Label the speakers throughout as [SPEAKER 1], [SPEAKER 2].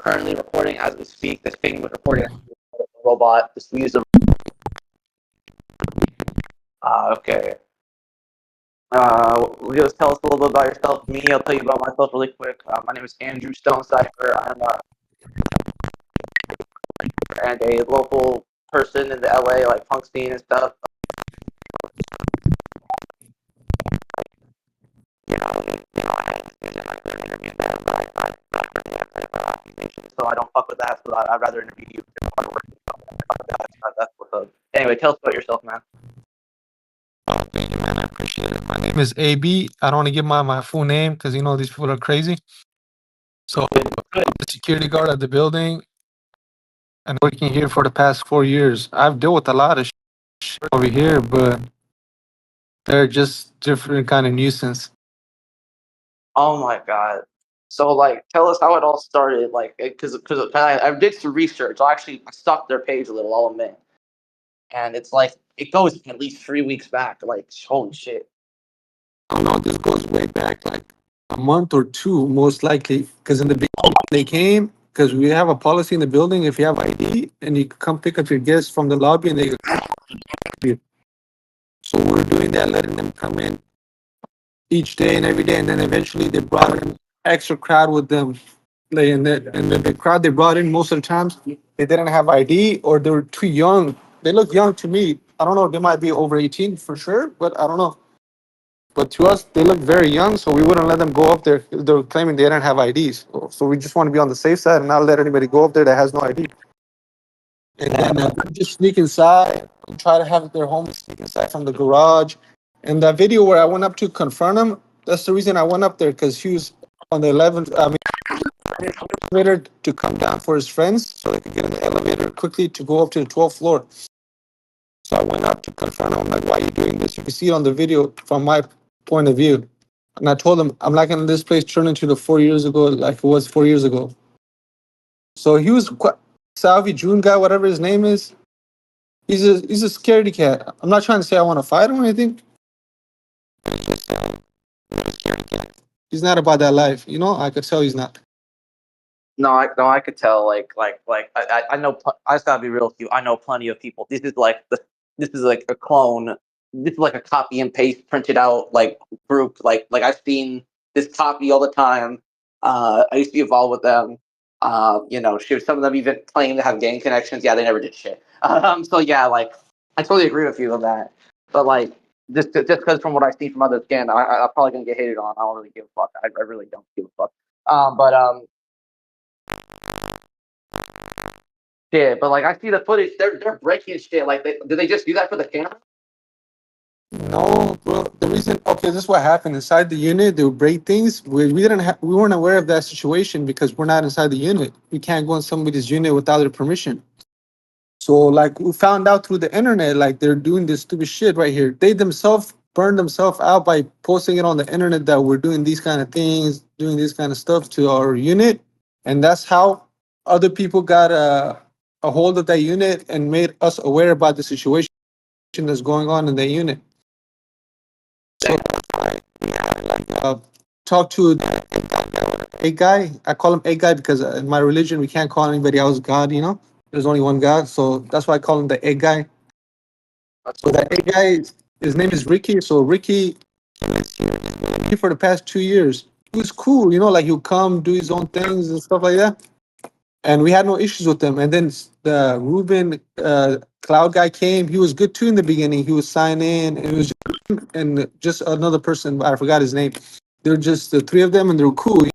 [SPEAKER 1] currently recording as we speak. This thing was recording a robot. We use a okay. Just tell us a little bit about yourself. Me, I'll tell you about myself really quick. My name is Andrew Stonecipher. I'm and a local person in the LA like punk scene and stuff. So I don't fuck with that. So I'd rather interview you. That's what's up. Anyway, tell us about yourself, man.
[SPEAKER 2] Oh, thank you, man. I appreciate it. My name is AB. I don't want to give my full name because, these people are crazy. So I'm the security guard at the building and working here for the past 4 years. I've dealt with a lot of shit over here, but they're just different kind of nuisance.
[SPEAKER 1] Oh my god. So like, tell us how it all started. Like, because I did some research. I stalked their page a little. I'll admit, and it's like it goes at least 3 weeks back. Like, holy shit.
[SPEAKER 2] Oh no, this goes way back, like a month or two, most likely. Because in the beginning, they came because we have a policy in the building. If you have ID, and you come pick up your guests from the lobby, and they. So we're doing that, letting them come in each day and every day, and then eventually they brought an extra crowd with them. Like, and the crowd they brought in most of the times they didn't have ID or they were too young. They look young to me. I don't know. They might be over 18 for sure, but I don't know. But to us, they look very young, so we wouldn't let them go up there. They're claiming they didn't have IDs. So we just want to be on the safe side and not let anybody go up there that has no ID. And then just sneak inside and try to have their homies sneak inside from the garage. And that video where I went up to confront him, that's the reason I went up there, because he was on the 11th elevator to come down for his friends so they could get in the elevator quickly to go up to the 12th floor. So I went up to confront him. I'm like, why are you doing this? You can see it on the video from my point of view. And I told him, I'm not going to let this place turn into the 4 years ago like it was 4 years ago. So he was quite Salvi June guy, whatever his name is. He's a scaredy cat. I'm not trying to say I want to fight him or anything. He's just a scaredy cat. He's not about that life, I could tell he's not.
[SPEAKER 1] No, I could tell. I know. I just gotta be real with you. I know plenty of people. This is like a clone. This is like a copy and paste printed out like group. Like I've seen this copy all the time. I used to be involved with them. Shoot, some of them even claim to have gang connections. Yeah, they never did shit. So yeah, like I totally agree with you on that. But like just because from what I see from others, again, I'm probably gonna get hated on. I don't really give a fuck. I really don't give a fuck. Yeah, but like I see the footage, they're breaking shit. Like, did they just do that for the camera?
[SPEAKER 2] No, bro. The reason, okay, this is what happened inside the unit. They would break things. We weren't aware of that situation because we're not inside the unit. We can't go in somebody's unit without their permission. So like we found out through the internet, like they're doing this stupid shit right here. They themselves burned themselves out by posting it on the internet that we're doing these kind of things, doing this kind of stuff to our unit, and that's how other people got a hold of that unit and made us aware about the situation that's going on in the unit. So that's why we had talk to a guy. I call him a guy because in my religion we can't call anybody else God. There's only one God, so that's why I call him the egg guy. So that egg guy, his name is Ricky. So Ricky, he lives here for the past 2 years. He was cool, like he'll come do his own things and stuff like that. And we had no issues with him. And then the Ruben Cloud guy came. He was good too in the beginning. He was signing, and it was just another person. I forgot his name. They're just the three of them, and they're cool.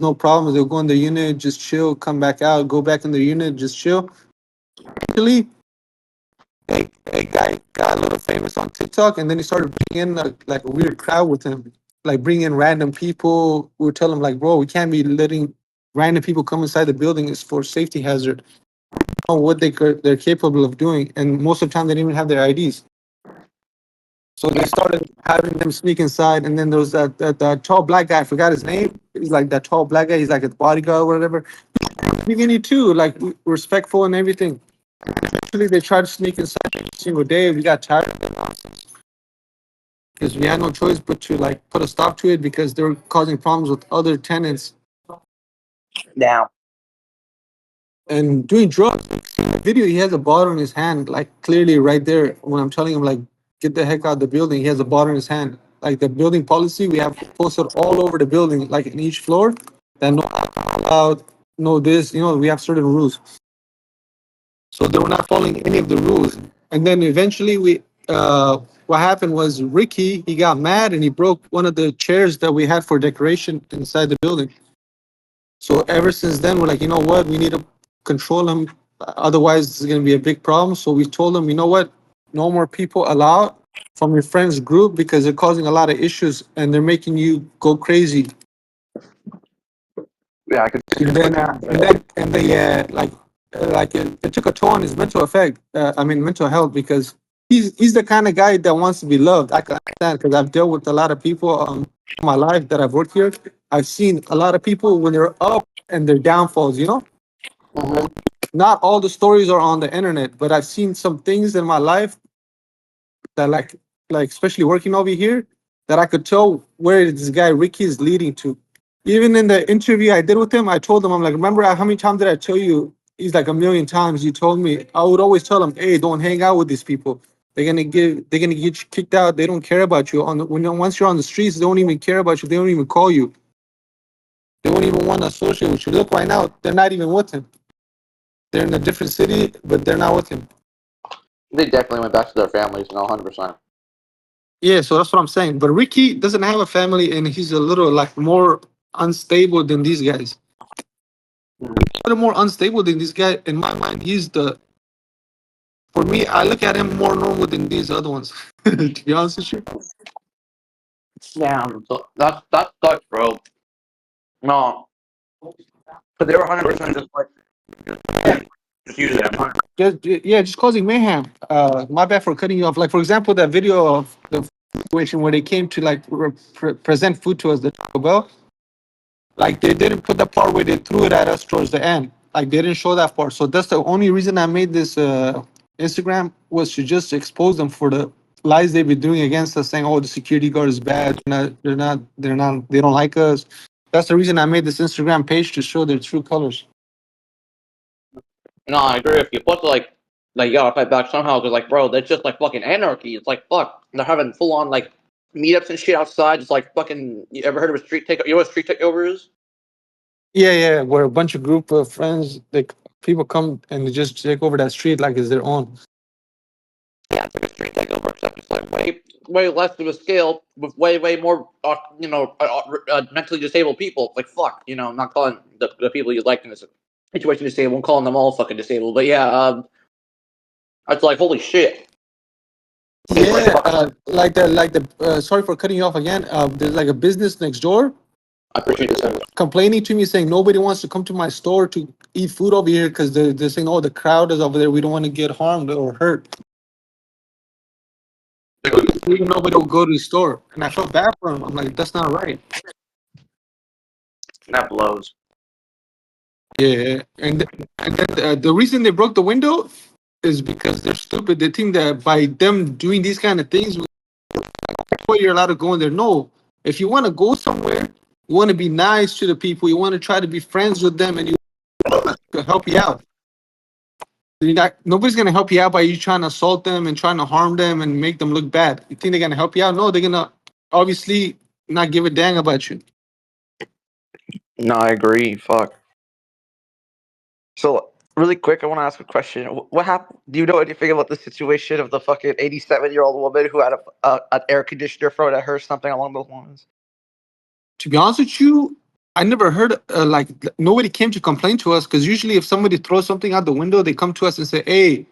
[SPEAKER 2] No problems. They'll go in the unit, just chill, come back out, go back in the unit, just chill. Actually, a guy got a little famous on TikTok, and then he started bringing in like a weird crowd with him, like bringing in random people. We would tell him like, bro, we can't be letting random people come inside the building. It's for safety hazard. Know what they're capable of doing, and most of the time they didn't even have their IDs. So they started having them sneak inside, and then there was that tall black guy. I forgot his name. He's like that tall black guy. He's like a bodyguard or whatever. Beginning too, like respectful and everything. Eventually, they tried to sneak inside every single day. We got tired of the nonsense because we had no choice but to like put a stop to it because they were causing problems with other tenants.
[SPEAKER 1] Now,
[SPEAKER 2] and doing drugs. In the video, he has a bottle in his hand, like clearly right there. When I'm telling him, like, get the heck out of the building, he has a bottle in his hand. Like the building policy, we have posted all over the building, like in each floor, that no alcohol allowed, no this, we have certain rules. So they were not following any of the rules. And then eventually what happened was Ricky, he got mad and he broke one of the chairs that we had for decoration inside the building. So ever since then, we're like, you know what, we need to control him. Otherwise, it's going to be a big problem. So we told him, you know what, no more people allowed from your friends group because they're causing a lot of issues and they're making you go crazy.
[SPEAKER 1] Yeah, I could.
[SPEAKER 2] It took a toll on his mental effect. Mental health, because he's the kind of guy that wants to be loved. I can understand because I've dealt with a lot of people in my life that I've worked here. I've seen a lot of people when they're up and their downfalls.
[SPEAKER 1] Mhm.
[SPEAKER 2] Not all the stories are on the internet, but I've seen some things in my life that like especially working over here, that I could tell where this guy Ricky is leading to. Even in the interview I did with him, I told him, I'm like, remember how many times did I tell you? He's like, a million times. You told me. I would always tell him, hey, don't hang out with these people. They're gonna get you kicked out. They don't care about you. Once you're on the streets, they don't even care about you. They don't even call you. They don't even want to associate with you. Look, right now, they're not even with him. They're in a different city, but they're not with him.
[SPEAKER 1] They definitely went back to their families, 100%.
[SPEAKER 2] Yeah, so that's what I'm saying. But Ricky doesn't have a family, and he's a little like more unstable than these guys. A little more unstable than this guy. In my mind, for me, I look at him more normal than these other ones. To be honest with you.
[SPEAKER 1] Damn, so that sucks, bro. No, but they were 100% just like just use it.
[SPEAKER 2] Just causing mayhem. My bad for cutting you off. Like for example, that video of the situation where they came to like present food to us, the Taco Bell. Like they didn't put the part where they threw it at us towards the end. Like they didn't show that part. So that's the only reason I made this Instagram, was to just expose them for the lies they've been doing against us, saying, "Oh, the security guard is bad. They don't like us." That's the reason I made this Instagram page, to show their true colors.
[SPEAKER 1] No, I agree with you. Plus, like you gotta fight back somehow because, like, bro, that's just like fucking anarchy. It's like fuck. They're having full on like meetups and shit outside. It's like fucking. You ever heard of a street takeover? You know what a street takeover is?
[SPEAKER 2] Yeah, where a bunch of group of friends, like people come and they just take over that street like it's their own.
[SPEAKER 1] Yeah, it's like a street takeover, except it's like way less of a scale with way more, mentally disabled people. Like fuck, I'm not calling the people you like in this situation disabled. I'm calling them all fucking disabled. But yeah, it's like holy shit. It's like
[SPEAKER 2] Yeah, sorry for cutting you off again. There's like a business next door
[SPEAKER 1] I appreciate this.
[SPEAKER 2] complaining to me, saying nobody wants to come to my store to eat food over here because they're saying, oh, the crowd is over there. We don't want to get harmed or hurt. Even nobody will go to the store. And I felt bad for him. I'm like, that's not right.
[SPEAKER 1] That blows.
[SPEAKER 2] Yeah. And then the reason they broke the window is because they're stupid. They think that by them doing these kind of things, you're allowed to go in there. No. If you want to go somewhere, you want to be nice to the people, you want to try to be friends with them, and you help you out. Nobody's gonna help you out by you trying to assault them and trying to harm them and make them look bad. You think they're gonna help you out? No, they're gonna obviously not give a dang about you.
[SPEAKER 1] No, I agree. Fuck. So really quick, I want to ask a question. What happened? Do you know anything about the situation of the fucking 87-year-old woman who had an air conditioner thrown at her, something along those lines?
[SPEAKER 2] To be honest with you, I never heard nobody came to complain to us, because usually if somebody throws something out the window, they come to us and say, "Hey,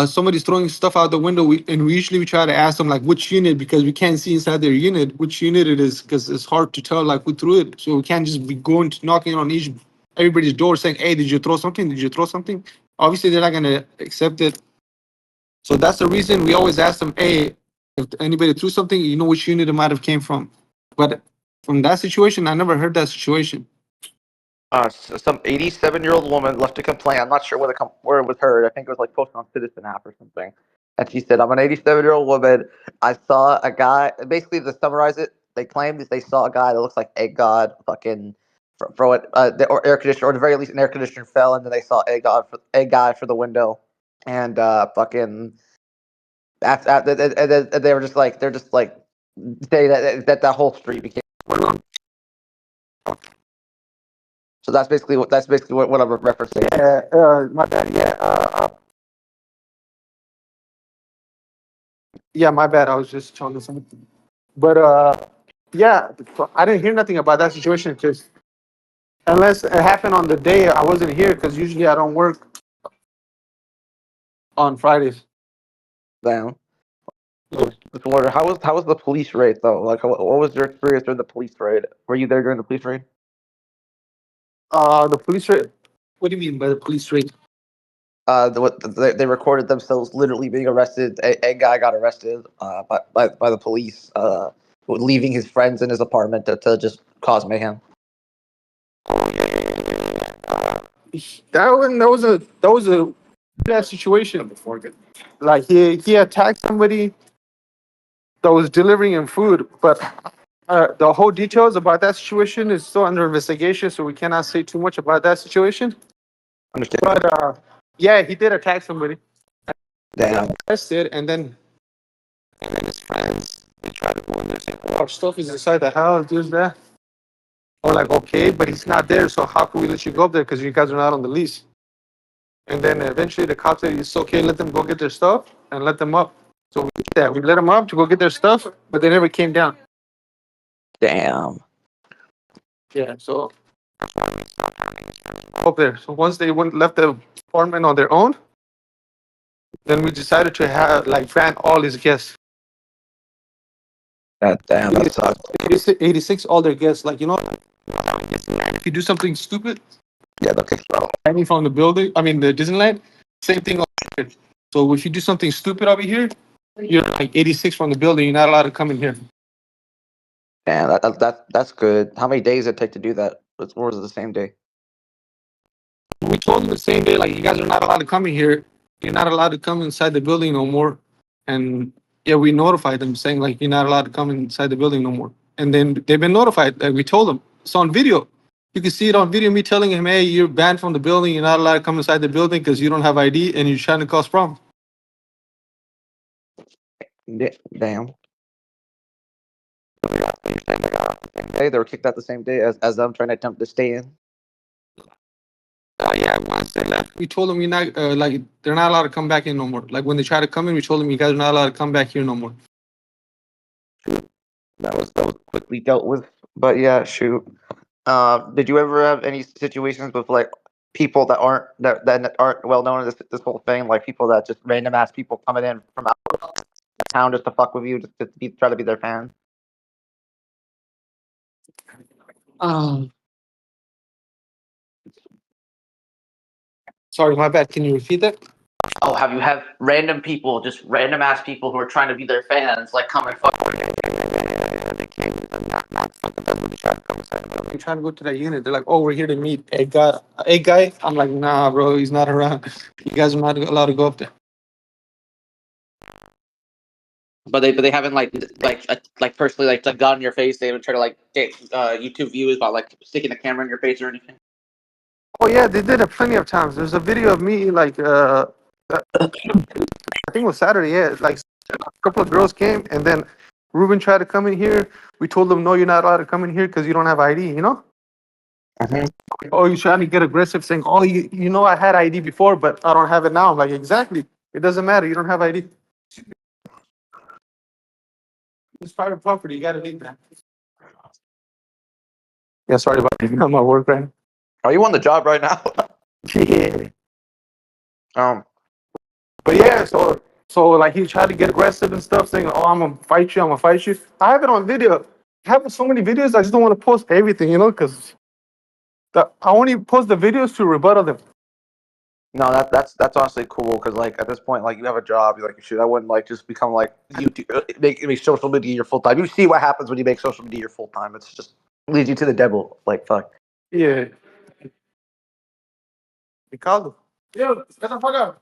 [SPEAKER 2] somebody's throwing stuff out the window." We try to ask them like which unit, because we can't see inside their unit which unit it is, because it's hard to tell like who threw it. So we can't just be going to knocking on everybody's door saying, "Hey, did you throw something? Did you throw something?" Obviously, they're not gonna accept it. So that's the reason we always ask them, "Hey, if anybody threw something, you know which unit it might have came from." But from that situation, I never heard that situation.
[SPEAKER 1] Some 87-year-old woman left a complaint. I'm not sure where it was heard. I think it was like posted on Citizen app or something. And she said, "I'm an 87-year-old woman. I saw a guy." Basically, to summarize it, they claimed that they saw a guy that looks like Egg God, fucking throw it, or air conditioner, or at the very least, an air conditioner fell, and then they saw a guy for the window, and fucking after and they were just like they're just like say that whole street became. So that's basically what I'm referencing.
[SPEAKER 2] Yeah, my bad. Yeah, yeah, my bad. I was just telling something. But yeah, I didn't hear nothing about that situation because unless it happened on the day I wasn't here, because usually I don't work on Fridays.
[SPEAKER 1] Damn. Just wonder how was the police raid though? Like, what was your experience during the police raid? Were you there during the police raid?
[SPEAKER 2] The police raid. What do you mean by the police raid?
[SPEAKER 1] They recorded themselves literally being arrested. A guy got arrested by the police, leaving his friends in his apartment to just cause mayhem.
[SPEAKER 2] That was a bad situation. Like he attacked somebody that was delivering him food, but the whole details about that situation is still under investigation, so we cannot say too much about that situation.
[SPEAKER 1] Understand?
[SPEAKER 2] But yeah, he did attack somebody.
[SPEAKER 1] Damn.
[SPEAKER 2] Arrested, and then his friends they try to go in there and say, "Oh, our stuff is inside the house. There's that." We're like, "Okay, but he's not there, so how can we let you go up there? Because you guys are not on the lease." And then eventually the cops said, "It's okay, let them go get their stuff and let them up." So we did that. We let them up to go get their stuff, but they never came down.
[SPEAKER 1] Damn.
[SPEAKER 2] Yeah, so up there. So once they went left the apartment on their own, then we decided to have like ban all his guests.
[SPEAKER 1] Damn. That sucks.
[SPEAKER 2] 86 all their guests. Like, if you do something stupid,
[SPEAKER 1] Yeah. Okay.
[SPEAKER 2] any from the building, I mean the Disneyland, same thing. So if you do something stupid over here, you're like 86 from the building. You're not allowed to come in here.
[SPEAKER 1] Damn. That's good. How many days did it take to do that? Or was it the same day?
[SPEAKER 2] We told them the same day, like, you guys are not allowed to come in here. You're not allowed to come inside the building no more. And yeah, we notified them saying like you're not allowed to come inside the building no more. And then they've been notified. Like we told them it's on video. You can see it on video. Me telling him, "Hey, you're banned from the building. You're not allowed to come inside the building because you don't have ID and you're trying to cause problems."
[SPEAKER 1] Damn. Hey, they were kicked out the same day as them trying to attempt to stay in.
[SPEAKER 2] Yeah, once they left, we told them you're not like they're not allowed to come back in no more. Like when they try to come in, we told them you guys are not allowed to come back here no more.
[SPEAKER 1] That was quickly dealt with. But yeah, shoot. Did you ever have any situations with like people that aren't well known in this whole thing, like people that just random ass people coming in from out of town just to fuck with you, just to try to be their fan?
[SPEAKER 2] Um, Sorry, my bad. Can you repeat that?
[SPEAKER 1] Oh, have you had random people, just random ass people who are trying to be their fans, like come and fuck with you?
[SPEAKER 2] They came and not fucking them when they tried to come inside the building. Trying to go to that unit. They're like, "Oh, we're here to meet a guy." A guy. I'm like, "Nah, bro, he's not around. You guys are not allowed to go up there."
[SPEAKER 1] But they haven't like personally like the gun in your face. They haven't tried to like get YouTube views about like sticking a camera in your face or anything.
[SPEAKER 2] Oh yeah, they did it plenty of times. There's a video of me like I think it was Saturday. Yeah, like a couple of girls came, and then Ruben tried to come in here. We told them, "No, you're not allowed to come in here because you don't have ID." You know? Oh, you're trying to get aggressive, saying, "Oh, you know, I had ID before, but I don't have it now." I'm like, exactly. It doesn't matter. You don't have ID. It's private property. You got to leave that. Yeah, sorry about that. I'm at work right now.
[SPEAKER 1] Are you on the job right now?
[SPEAKER 2] Yeah.
[SPEAKER 1] um,
[SPEAKER 2] But yeah, so like he tried to get aggressive and stuff, saying, "Oh, I'm gonna fight you. I'm gonna fight you." I have it on video. I have so many videos. I just don't want to post everything, because I only post the videos to rebuttal them.
[SPEAKER 1] no, that's honestly cool because like at this point, like you have a job, you're like, shoot, I wouldn't like just become like YouTube, make social media your full time. You see what happens when you make social media your full time? It's just leads you to the devil. Like fuck.
[SPEAKER 2] Yeah. Ricardo. Yo, get the fuck out.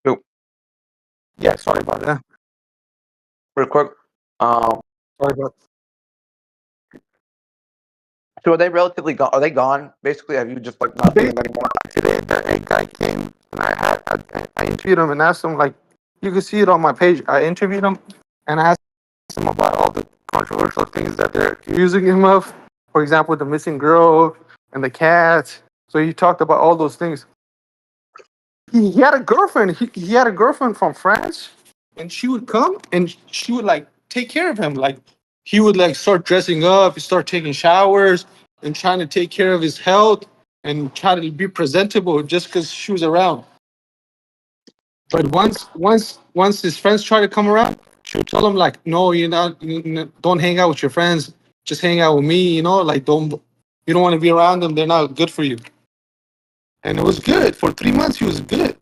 [SPEAKER 1] Cool.
[SPEAKER 2] Yeah, sorry about that.
[SPEAKER 1] Real quick.
[SPEAKER 2] Sorry about
[SPEAKER 1] So are they relatively gone? Are they gone? Basically, have you just like not seen them anymore?
[SPEAKER 2] Today, the guy came and I interviewed him and asked him, like, you can see it on my page. I interviewed him and I asked him about all the controversial things that they're accusing him of. For example, the missing girl and the cat. So he talked about all those things. He had a girlfriend. He had a girlfriend from France, and she would come and she would like take care of him. Like he would like start dressing up, start taking showers, and trying to take care of his health and try to be presentable just because she was around. But once his friends try to come around, she would tell him like, "No, don't hang out with your friends. Just hang out with me. Like you don't want to be around them. They're not good for you." And it was good for 3 months. He was good.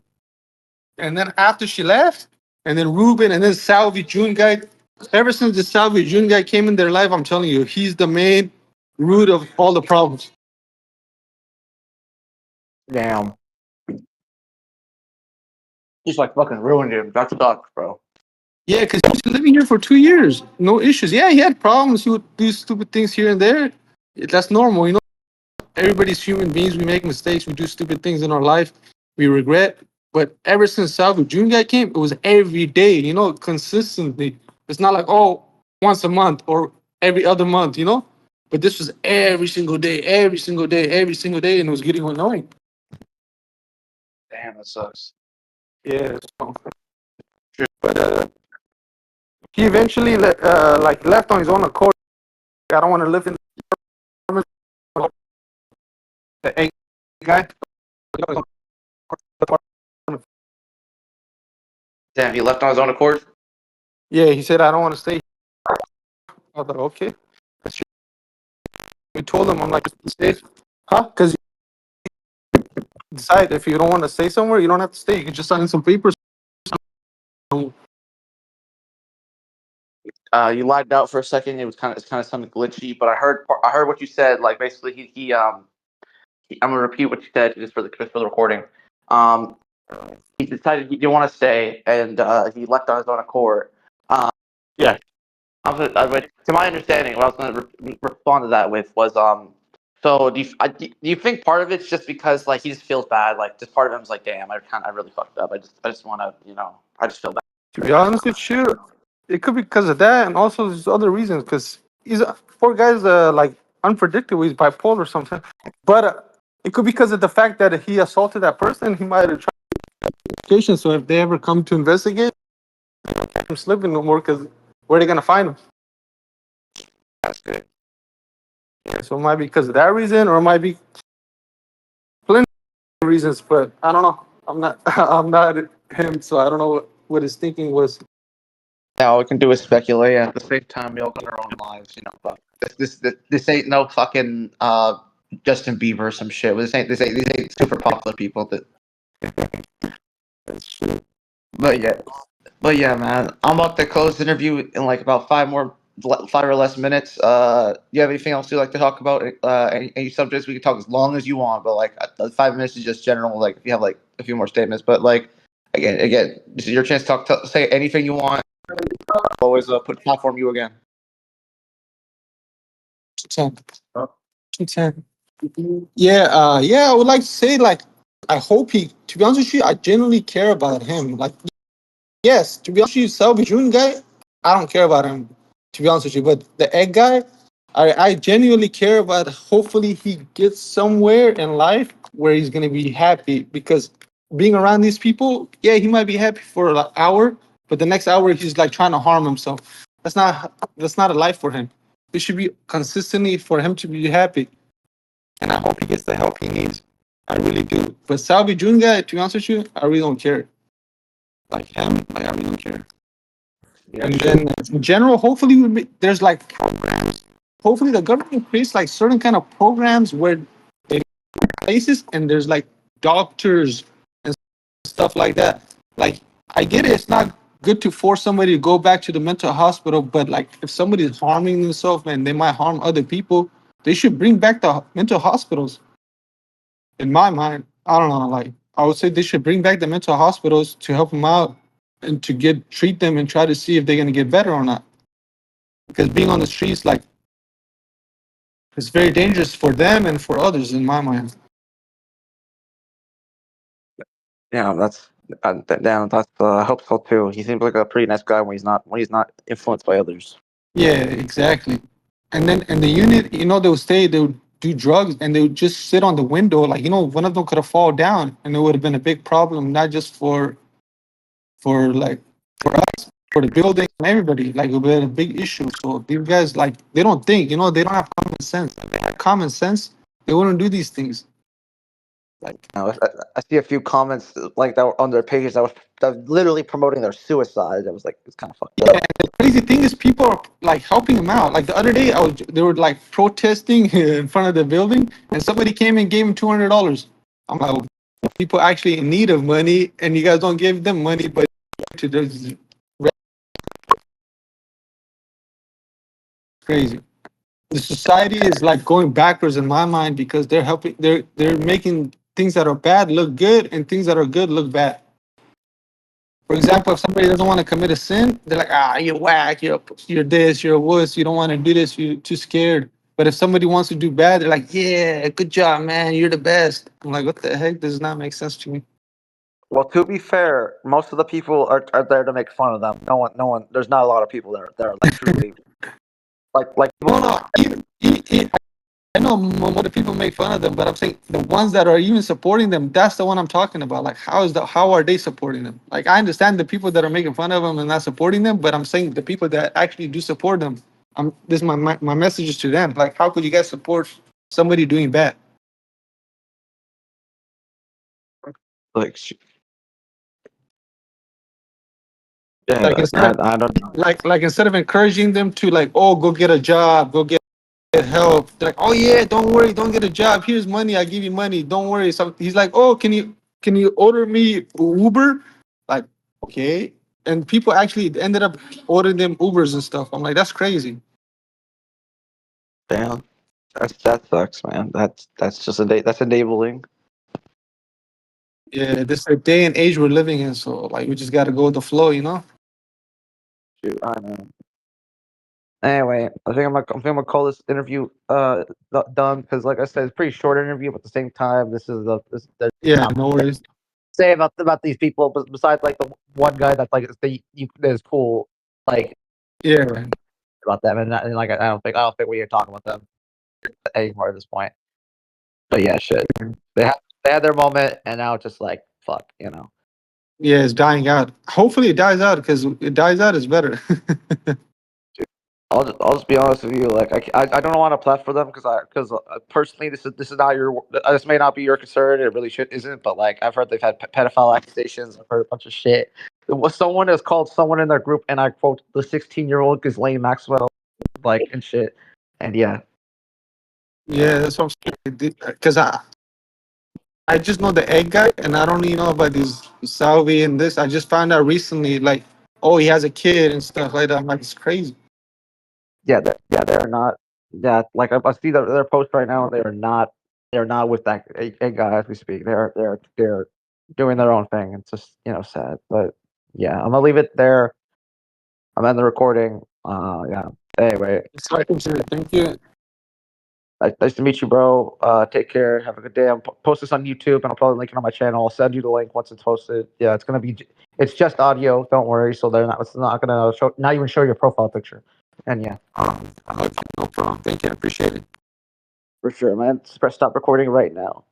[SPEAKER 2] And then after she left, and then Ruben, and then Salvi June guy. Ever since the Salvi June guy came in their life, I'm telling you, he's the main root of all the problems.
[SPEAKER 1] Damn. Just like fucking ruined him. That sucks, bro.
[SPEAKER 2] Yeah, because he was living here for 2 years, no issues. Yeah, he had problems. He would do stupid things here and there. That's normal, Everybody's human beings. We make mistakes. We do stupid things in our life. We regret. But ever since Salvi June guy came, it was every day, consistently. It's not like, oh, once a month or every other month. But this was every single day, every single day, every single day, and it was getting annoying.
[SPEAKER 1] Damn, that sucks.
[SPEAKER 2] Yeah. But he eventually left on his own accord. I don't want to live in the egg guy.
[SPEAKER 1] Damn, he left on his own accord.
[SPEAKER 2] Yeah, he said, I don't want to stay. I thought, okay. We told him, I'm like, stay. Huh? Because you decide if you don't want to stay somewhere, you don't have to stay. You can just sign some papers.
[SPEAKER 1] You lied out for a second. It's kind of something glitchy, but I heard what you said. Like basically, I'm gonna repeat what you said just for the recording. Um, he decided he didn't want to stay, and he left on his own accord.
[SPEAKER 2] Yeah.
[SPEAKER 1] To my understanding, what I was going to respond to that with was So do you think part of it's just because like he just feels bad? Like just part of him's like, damn, I really fucked up. I just want to I just feel bad.
[SPEAKER 2] To be honest with you, it could be because of that, and also there's other reasons. Because poor guy's like unpredictable. He's bipolar or something. But it could be because of the fact that he assaulted that person. He might have tried. So if they ever come to investigate, they don't catch him slipping no more. Because where are they gonna find him?
[SPEAKER 1] That's good.
[SPEAKER 2] Yeah, so it might be because of that reason, or it might be plenty of reasons. But I don't know. I'm not. I'm not him, so I don't know what his thinking was.
[SPEAKER 1] Yeah, all we can do is speculate. At the same time, we all got our own lives, But this ain't no fucking Justin Bieber or some shit. These ain't super popular people. That.
[SPEAKER 2] That's true.
[SPEAKER 1] But yeah, man. I'm about to close the interview in like about 5 or less minutes. You have anything else you'd like to talk about? Any subjects we can talk as long as you want, but like 5 minutes is just general. Like if you have like a few more statements, but like again, this is your chance to talk. Say anything you want. Always put platform you again.
[SPEAKER 2] 210. Yeah, I would like to say, like, I hope to be honest with you, I genuinely care about him. Like, yes, to be honest with you, Selby June guy, I don't care about him, to be honest with you. But the egg guy, I genuinely care about. Hopefully, he gets somewhere in life where he's going to be happy. Because being around these people, yeah, he might be happy for an hour, but the next hour, he's like trying to harm himself. That's not a life for him. It should be consistently for him to be happy. And I hope he gets the help he needs. I really do. But Salvi June guy, to be honest with you, I really don't care. Like him, like I really don't care. Yeah, and then in general, hopefully there's like programs. Hopefully the government creates like certain kind of programs where they places and there's like doctors and stuff like that. Like I get it, it's not good to force somebody to go back to the mental hospital, but like if somebody is harming themselves and they might harm other people, they should bring back the mental hospitals. In my mind, I don't know. Like I would say, they should bring back the mental hospitals to help them out and to treat them and try to see if they're gonna get better or not. Because being on the streets, like It's very dangerous for them and for others, in my mind.
[SPEAKER 1] Yeah, that's damn. That's I hope so too. He seems like a pretty nice guy when he's not influenced by others.
[SPEAKER 2] Yeah, exactly. And then in the unit, they would do drugs and they would just sit on the window. Like, one of them could have fallen down and it would have been a big problem, not just for like for us, for the building and everybody. Like, it would have been a big issue. So these guys, like, they don't think, they don't have common sense. If they had common sense, they wouldn't do these things.
[SPEAKER 1] Like, I see a few comments like that were on their pages that was literally promoting their suicide. I was like, it's kind of fucked
[SPEAKER 2] Yeah,
[SPEAKER 1] up.
[SPEAKER 2] and the crazy thing is people are like helping him out. Like the other day, they were like protesting in front of the building, and somebody came and gave him $200. I'm like, well, people actually in need of money, and you guys don't give them money, but to this crazy. The society is like going backwards in my mind because they're making things that are bad look good and things that are good look bad. For example, if somebody doesn't want to commit a sin, they're like, you're whack, you're this, you're a wuss, you don't want to do this, you're too scared. But if somebody wants to do bad, they're like, yeah, good job, man, you're the best. I'm like, what the heck? Does not make sense to me.
[SPEAKER 1] Well, to be fair, most of the people are there to make fun of them. No one. There's not a lot of people there that are like truly like
[SPEAKER 2] No, no, I know more the people make fun of them, but I'm saying the ones that are even supporting them, that's the one I'm talking about. Like, how are they supporting them? Like, I understand the people that are making fun of them and not supporting them, but I'm saying the people that actually do support them. This is my message is to them. Like, how could you guys support somebody doing bad?
[SPEAKER 1] like yeah.
[SPEAKER 2] Like
[SPEAKER 1] I don't know.
[SPEAKER 2] like instead of encouraging them to like, oh, go get a job, go get help. They're like, oh yeah, don't worry, don't get a job. Here's money, I give you money. Don't worry. So he's like, oh, can you order me Uber? Like, okay. And people actually ended up ordering them Ubers and stuff. I'm like, that's crazy.
[SPEAKER 1] Damn, that sucks, man. That's just that's enabling.
[SPEAKER 2] Yeah, this is the day and age we're living in. So like, we just got to go with the flow.
[SPEAKER 1] Shoot, I know. Anyway, I'm gonna call this interview done because, like I said, it's a pretty short interview, but at the same time, there's
[SPEAKER 2] Yeah,
[SPEAKER 1] not
[SPEAKER 2] no
[SPEAKER 1] much
[SPEAKER 2] worries.
[SPEAKER 1] to say about these people, but besides like the one guy that's like that is cool, like
[SPEAKER 2] Yeah,
[SPEAKER 1] about them, and like I don't think we can talk about them anymore at this point. But yeah, shit, they had their moment, and now it's just like fuck.
[SPEAKER 2] yeah, it's dying out. Hopefully, it dies out because it dies out is better.
[SPEAKER 1] I'll just be honest with you. Like I don't want to plot for them because personally this is not your this may not be your concern. It really should isn't. But like I've heard they've had pedophile accusations. I've heard a bunch of shit. Someone has called someone in their group, and I quote the 16-year-old Ghislaine Maxwell, like and shit. And yeah,
[SPEAKER 2] Yeah, that's what I'm saying. Because I just know the egg guy, and I don't even know about these Salvi and this. I just found out recently, like, oh, he has a kid and stuff like that. I'm like, it's crazy.
[SPEAKER 1] they're not. Yeah, like I see their post right now. They're not with that guy as we speak. They're doing their own thing. It's just sad. But yeah, I'm gonna leave it there. I'm in the recording. Yeah. Anyway,
[SPEAKER 2] It's like, thank you.
[SPEAKER 1] nice to meet you, bro. Take care. Have a good day. I'll post this on YouTube, and I'll probably link it on my channel. I'll send you the link once it's posted. Yeah, it's just audio. Don't worry. So it's not gonna show, not even show your profile picture. And yeah,
[SPEAKER 2] Okay, no problem. Thank you. I appreciate it.
[SPEAKER 1] for sure, man. Press stop recording right now.